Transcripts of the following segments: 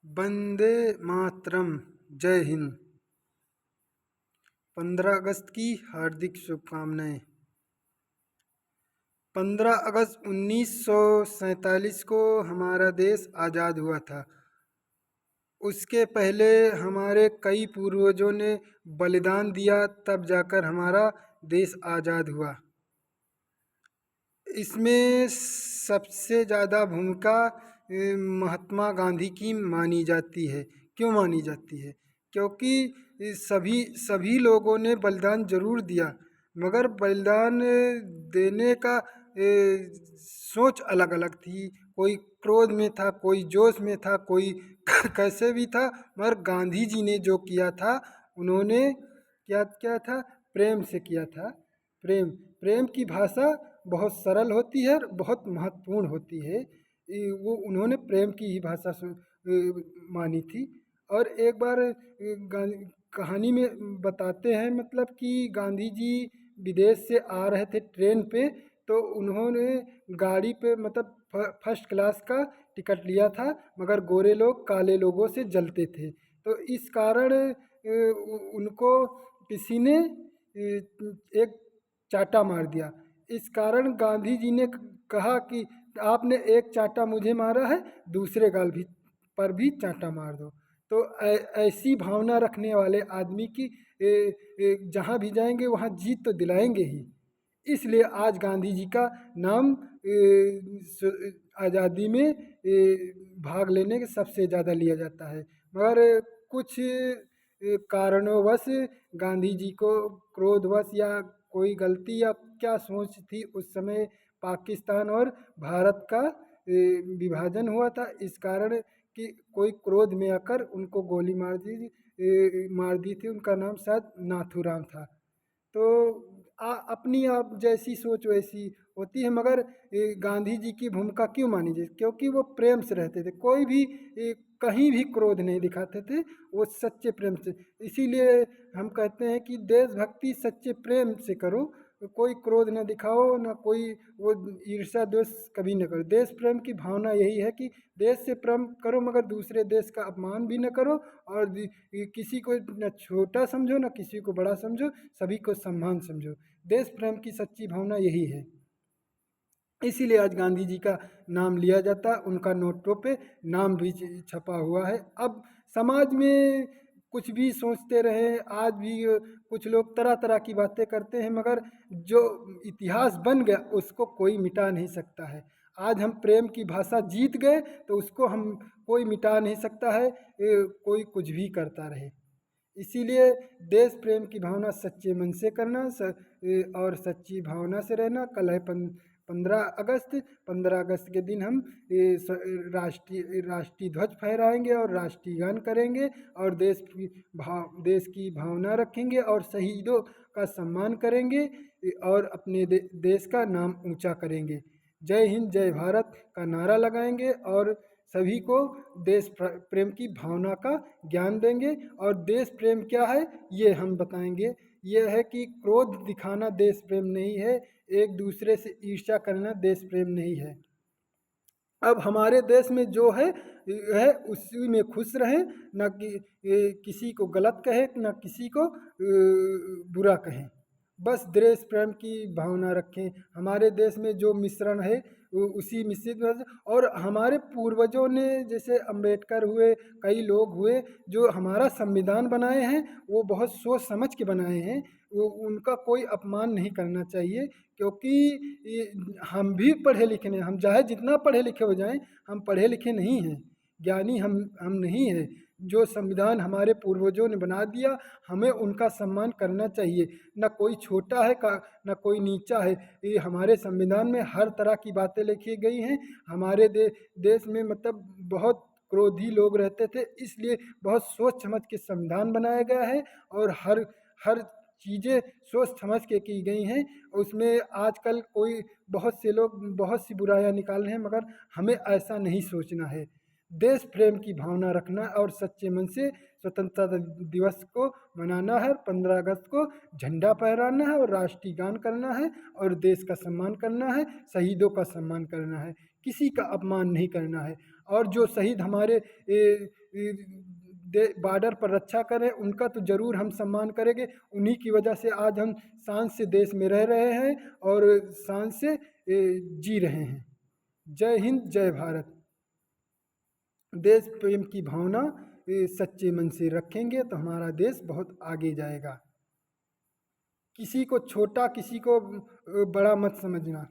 वंदे मातरम। जय हिंद। 15 अगस्त की हार्दिक शुभकामनाएं। 15 अगस्त 1947 को हमारा देश आज़ाद हुआ था। उसके पहले हमारे कई पूर्वजों ने बलिदान दिया, तब जाकर हमारा देश आज़ाद हुआ। इसमें सबसे ज़्यादा भूमिका महात्मा गांधी की मानी जाती है। क्यों मानी जाती है? क्योंकि सभी सभी लोगों ने बलिदान जरूर दिया, मगर बलिदान देने का सोच अलग अलग थी। कोई क्रोध में था, कोई जोश में था, कोई कैसे भी था, मगर गांधी जी ने जो किया था, उन्होंने क्या किया था? प्रेम से किया था। प्रेम प्रेम की भाषा बहुत सरल होती है और बहुत महत्वपूर्ण होती है। वो उन्होंने प्रेम की ही भाषा मानी थी। और एक बार कहानी में बताते हैं, मतलब कि गांधी जी विदेश से आ रहे थे ट्रेन पे, तो उन्होंने गाड़ी पे मतलब फर्स्ट क्लास का टिकट लिया था, मगर गोरे लोग काले लोगों से जलते थे, तो इस कारण उनको किसी ने एक चाटा मार दिया। इस कारण गांधी जी ने कहा कि आपने एक चाटा मुझे मारा है, दूसरे गाल भी पर भी चाटा मार दो। तो ऐसी भावना रखने वाले आदमी की जहाँ भी जाएंगे वहाँ जीत तो दिलाएंगे ही। इसलिए आज गांधी जी का नाम आज़ादी में भाग लेने के सबसे ज़्यादा लिया जाता है। मगर कुछ कारणों गांधी जी को क्रोधवश या कोई गलती या क्या सोच थी, उस समय पाकिस्तान और भारत का विभाजन हुआ था, इस कारण कि कोई क्रोध में आकर उनको गोली मार दी थी। उनका नाम शायद नाथूराम था। तो अपनी आप जैसी सोच वैसी होती है, मगर गांधी जी की भूमिका क्यों मानी जाए? क्योंकि वो प्रेम से रहते थे, कोई भी कहीं भी क्रोध नहीं दिखाते थे, वो सच्चे प्रेम से। इसीलिए हम कहते हैं कि देशभक्ति सच्चे प्रेम से करो, कोई क्रोध न दिखाओ, न कोई वो ईर्ष्या द्वेष कभी न करो। देश प्रेम की भावना यही है कि देश से प्रेम करो, मगर दूसरे देश का अपमान भी न करो, और किसी को न छोटा समझो न किसी को बड़ा समझो, सभी को सम्मान समझो। देश प्रेम की सच्ची भावना यही है। इसीलिए आज गांधी जी का नाम लिया जाता है, उनका नोटों पे नाम भी छपा हुआ है। अब समाज में कुछ भी सोचते रहे, आज भी कुछ लोग तरह तरह की बातें करते हैं, मगर जो इतिहास बन गया उसको कोई मिटा नहीं सकता है। आज हम प्रेम की भाषा जीत गए, तो उसको हम कोई मिटा नहीं सकता है, कोई कुछ भी करता रहे। इसीलिए देश प्रेम की भावना सच्चे मन से करना और सच्ची भावना से रहना। कल है 15 अगस्त। 15 अगस्त के दिन हम राष्ट्रीय ध्वज फहराएंगे और राष्ट्रीय गान करेंगे, और देश की भावना रखेंगे और शहीदों का सम्मान करेंगे, और अपने देश का नाम ऊंचा करेंगे। जय हिंद जय भारत का नारा लगाएंगे, और सभी को देश प्रेम की भावना का ज्ञान देंगे। और देश प्रेम क्या है ये हम बताएंगे। ये है कि क्रोध दिखाना देश प्रेम नहीं है, एक दूसरे से ईर्ष्या करना देश प्रेम नहीं है। अब हमारे देश में जो है उसी में खुश रहें, न कि किसी को गलत कहे, न किसी को बुरा कहें। बस देश प्रेम की भावना रखें। हमारे देश में जो मिश्रण है उसी मिश्रित। और हमारे पूर्वजों ने, जैसे अंबेडकर हुए, कई लोग हुए जो हमारा संविधान बनाए हैं, वो बहुत सोच समझ के बनाए हैं। वो उनका कोई अपमान नहीं करना चाहिए, क्योंकि हम भी पढ़े लिखे नहीं। हम चाहे जितना पढ़े लिखे हो जाएं, हम पढ़े लिखे नहीं हैं, ज्ञानी हम नहीं हैं। जो संविधान हमारे पूर्वजों ने बना दिया, हमें उनका सम्मान करना चाहिए। न कोई छोटा है का न कोई नीचा है। ये हमारे संविधान में हर तरह की बातें लिखी गई हैं। हमारे देश में मतलब बहुत क्रोधी लोग रहते थे, इसलिए बहुत सोच समझ के संविधान बनाया गया है, और हर हर चीज़ें सोच समझ के की गई हैं। उसमें आजकल कोई बहुत से लोग बहुत सी बुराइयां निकाल रहे हैं, मगर हमें ऐसा नहीं सोचना है। देश प्रेम की भावना रखना और सच्चे मन से स्वतंत्रता दिवस को मनाना है। 15 अगस्त को झंडा फहराना है और राष्ट्रीय गान करना है, और देश का सम्मान करना है, शहीदों का सम्मान करना है, किसी का अपमान नहीं करना है। और जो शहीद हमारे बॉर्डर पर रक्षा करें उनका तो ज़रूर हम सम्मान करेंगे। उन्हीं की वजह से आज हम शान से देश में रह रहे हैं और शान से जी रहे हैं। जय हिंद, जय भारत। देश प्रेम की भावना सच्चे मन से रखेंगे तो हमारा देश बहुत आगे जाएगा। किसी को छोटा, किसी को बड़ा मत समझना।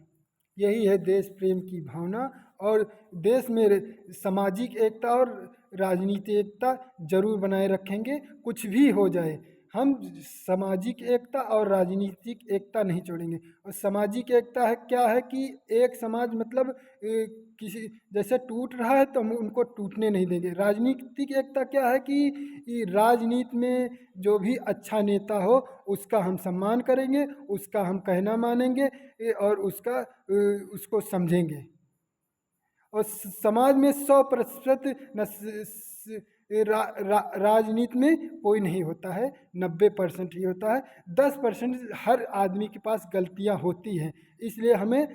यही है देश प्रेम की भावना। और देश में सामाजिक एकता और राजनीतिक एकता जरूर बनाए रखेंगे, कुछ भी हो जाए। हम सामाजिक एकता और राजनीतिक एकता नहीं छोड़ेंगे। और सामाजिक एकता है क्या है कि एक समाज मतलब किसी जैसे टूट रहा है तो हम उनको टूटने नहीं देंगे। राजनीतिक एकता क्या है कि राजनीति में जो भी अच्छा नेता हो उसका हम सम्मान करेंगे, उसका हम कहना मानेंगे और उसको समझेंगे। और समाज में 100% राजनीति में कोई नहीं होता है, 90% ही होता है। 10% हर आदमी के पास गलतियां होती हैं। इसलिए हमें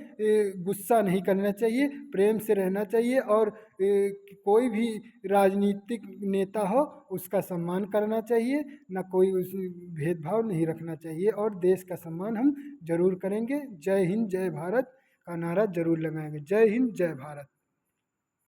गुस्सा नहीं करना चाहिए, प्रेम से रहना चाहिए और कोई भी राजनीतिक नेता हो उसका सम्मान करना चाहिए, ना कोई उस भेदभाव नहीं रखना चाहिए और देश का सम्मान हम जरूर करेंगे। जय हिंद, जय भारत का नारा जरूर लगाएंगे। जय हिंद, जय भारत।